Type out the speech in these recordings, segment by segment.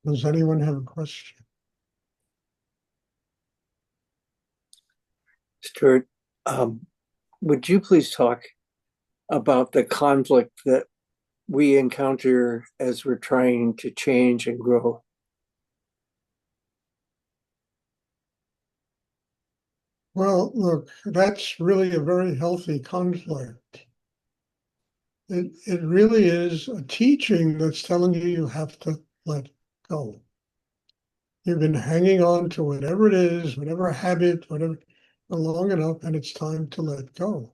Does anyone have a question? Stuart, um, would you please talk about the conflict that we encounter as we're trying to change and grow? Well, look, that's really a very healthy conflict. It really is a teaching that's telling you have to let go. You've been hanging on to whatever it is, whatever habit, whatever, for long enough, and it's time to let go.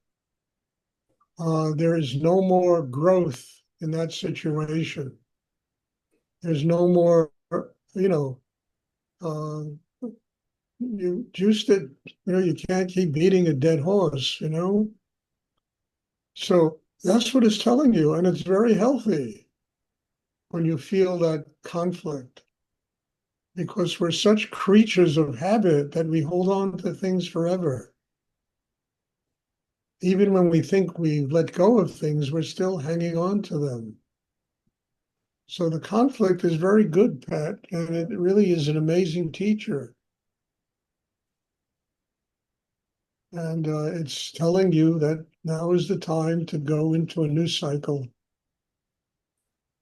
There is no more growth in that situation. There's no more, you know, uh, you juiced it, you can't keep beating a dead horse. So that's what it's telling you, and it's very healthy when you feel that conflict, because we're such creatures of habit that we hold on to things forever. Even when we think we've let go of things, we're still hanging on to them. So the conflict is very good, Pat, and it really is an amazing teacher. And it's telling you that now is the time to go into a new cycle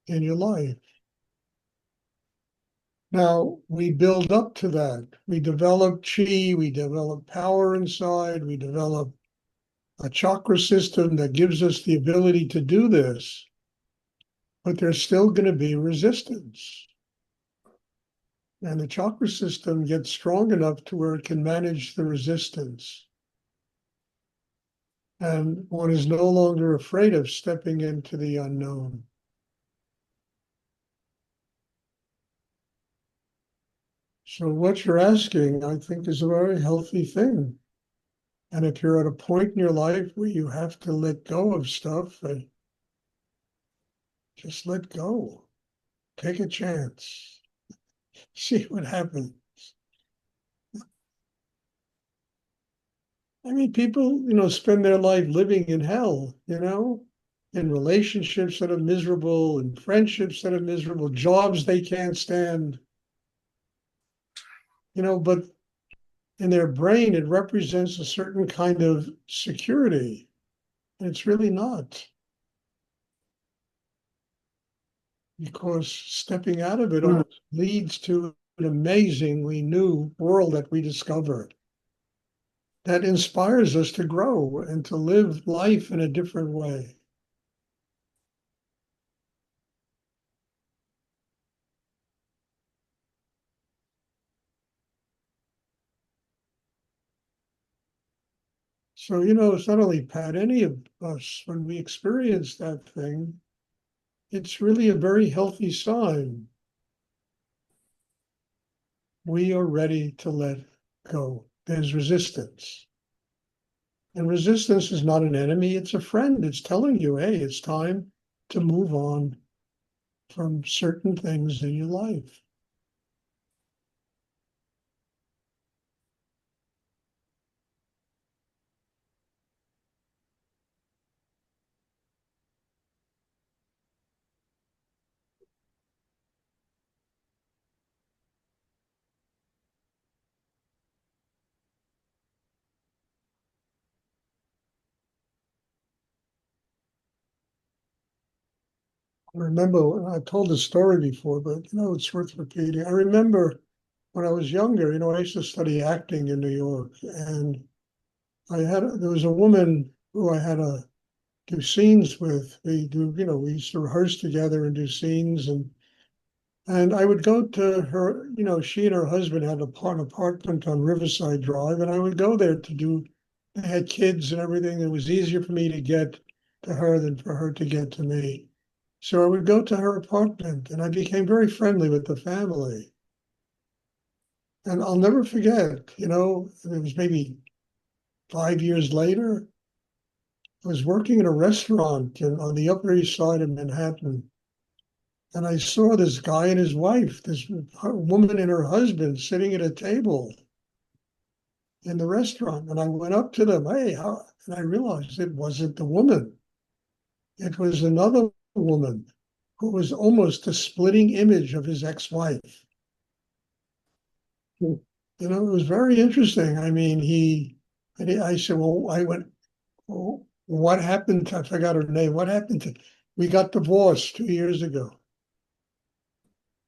in your life. Now, we build up to that. We develop chi, we develop power inside, we develop a chakra system that gives us the ability to do this, but there's still going to be resistance. And the chakra system gets strong enough to where it can manage the resistance. And one is no longer afraid of stepping into the unknown. So what you're asking, I think, is a very healthy thing. And if you're at a point in your life where you have to let go of stuff, just let go. Take a chance. See what happens. I mean, people, spend their life living in hell, in relationships that are miserable, in friendships that are miserable, jobs they can't stand, but in their brain, it represents a certain kind of security. And it's really not, because stepping out of it leads to an amazingly new world that we discover that inspires us to grow and to live life in a different way. So, it's not only Pat, any of us, when we experience that thing, it's really a very healthy sign. We are ready to let go. There's resistance. And resistance is not an enemy, it's a friend. It's telling you, hey, it's time to move on from certain things in your life. I remember, I've told this story before, but it's worth repeating. I remember when I was younger, I used to study acting in New York, and there was a woman who I had to do scenes with. We used to rehearse together and do scenes, and I would go to her. She and her husband had an apartment on Riverside Drive, and I would go there to do. They had kids and everything. It was easier for me to get to her than for her to get to me. So I would go to her apartment, and I became very friendly with the family. And I'll never forget, it was maybe 5 years later. I was working in a restaurant on the Upper East Side of Manhattan, and I saw this guy and his wife, this woman and her husband sitting at a table in the restaurant. And I went up to them, hey, how? And I realized it wasn't the woman. It was another woman. who was almost a splitting image of his ex-wife. Hmm. You know, it was very interesting. I mean, I said, well, I went, well, what happened to, I forgot her name. What happened to, we got divorced 2 years ago.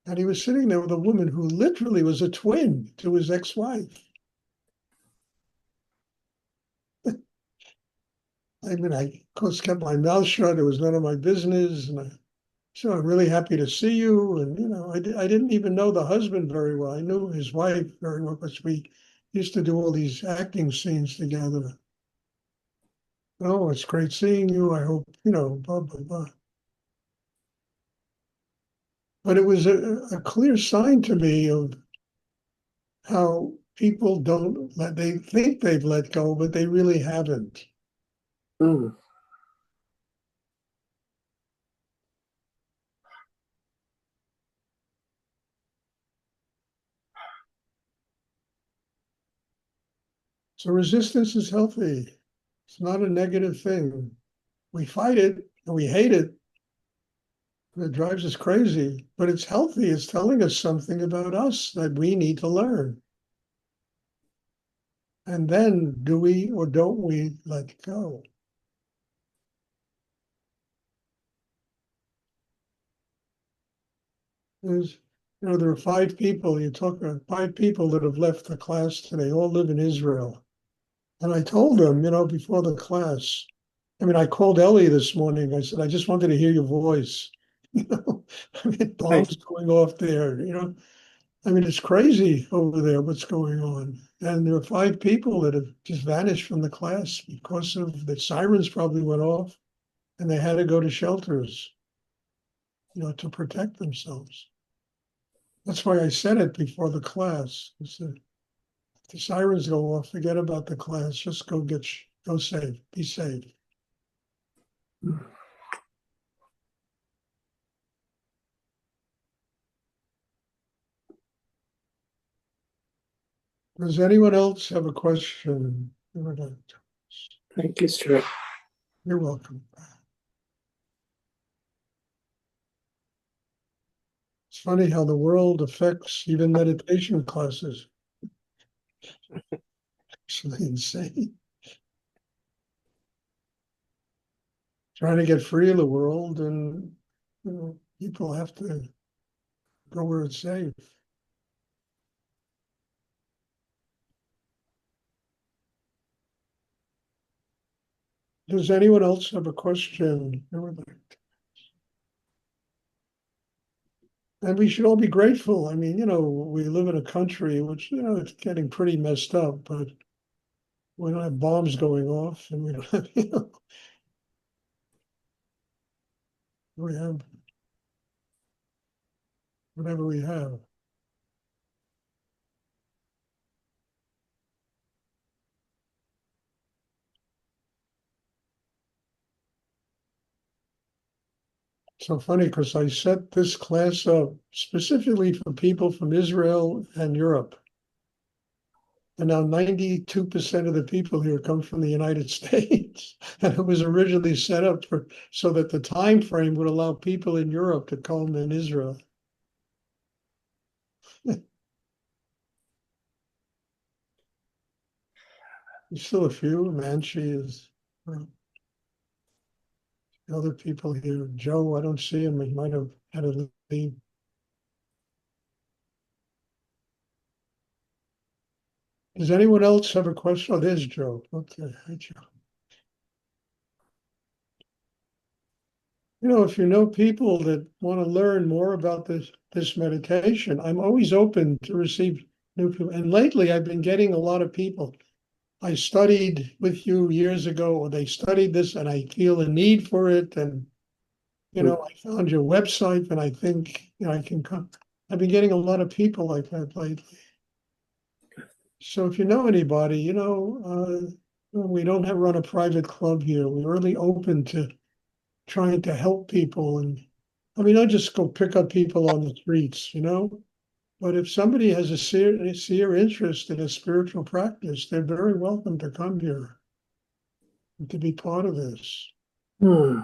And he was sitting there with a woman who literally was a twin to his ex-wife. I mean, I, of course, kept my mouth shut. It was none of my business. And I said, I'm really happy to see you. And, you know, I didn't even know the husband very well. I knew his wife very well, because we used to do all these acting scenes together. Oh, it's great seeing you. I hope, you know, blah, blah, blah. But it was a clear sign to me of how people don't let, they think they've let go, but they really haven't. Mm. So resistance is healthy. It's not a negative thing. We fight it and we hate it. It drives us crazy, but it's healthy. It's telling us something about us that we need to learn. And then do we or don't we let go? There's, you know, there are five people, you talk about five people that have left the class today, all live in Israel. And I told them, you know, before the class, I mean, I called Ellie this morning. I said, I just wanted to hear your voice. You know, I mean, Right. bombs going off there, you know. I mean, it's crazy over there what's going on. And there are five people that have just vanished from the class because of the sirens probably went off and they had to go to shelters, you know, to protect themselves. That's why I said it before the class. I said, if the sirens go off, forget about the class. Just go go safe, be safe. Does anyone else have a question? Thank you, Stuart. You're welcome. It's funny how the world affects even meditation classes. It's insane. Trying to get free of the world, and you know, people have to go where it's safe. Does anyone else have a question? And we should all be grateful. I mean, you know, we live in a country which, you know, it's getting pretty messed up, but we don't have bombs going off, and we don't have, you know, we have whatever we have. So funny because I set this class up specifically for people from Israel and Europe. And now 92% of the people here come from the United States. And it was originally set up for so that the time frame would allow people in Europe to come in Israel. There's still a few. Manchi is other people here. Joe, I don't see him. He might have had to leave. Does anyone else have a question? Oh, there's Joe. Okay. Hi, Joe. You know, if you know people that want to learn more about this meditation, I'm always open to receive new people. And lately, I've been getting a lot of people. I studied with you years ago, or they studied this, and I feel a need for it. And you Mm. know, I found your website, and I think you know I can come. I've been getting a lot of people like that lately. So if you know anybody, you know, we don't have run a private club here. We're really open to trying to help people. And I mean, I just go pick up people on the streets, you know. But if somebody has a sincere interest in a spiritual practice, they're very welcome to come here and to be part of this. Hmm.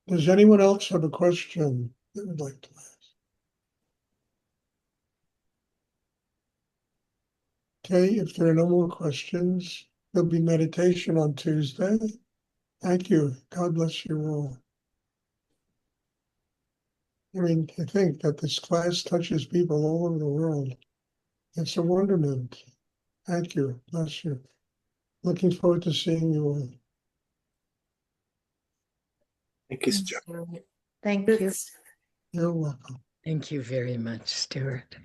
Does anyone else have a question they would like to ask? Okay, if there are no more questions, there'll be meditation on Tuesday. Thank you. God bless you all. I mean, to think that this class touches people all over the world. It's a wonderment. Thank you. Bless you. Looking forward to seeing you all. Thank you, Stuart. Thank you. You're welcome. Thank you very much, Stuart.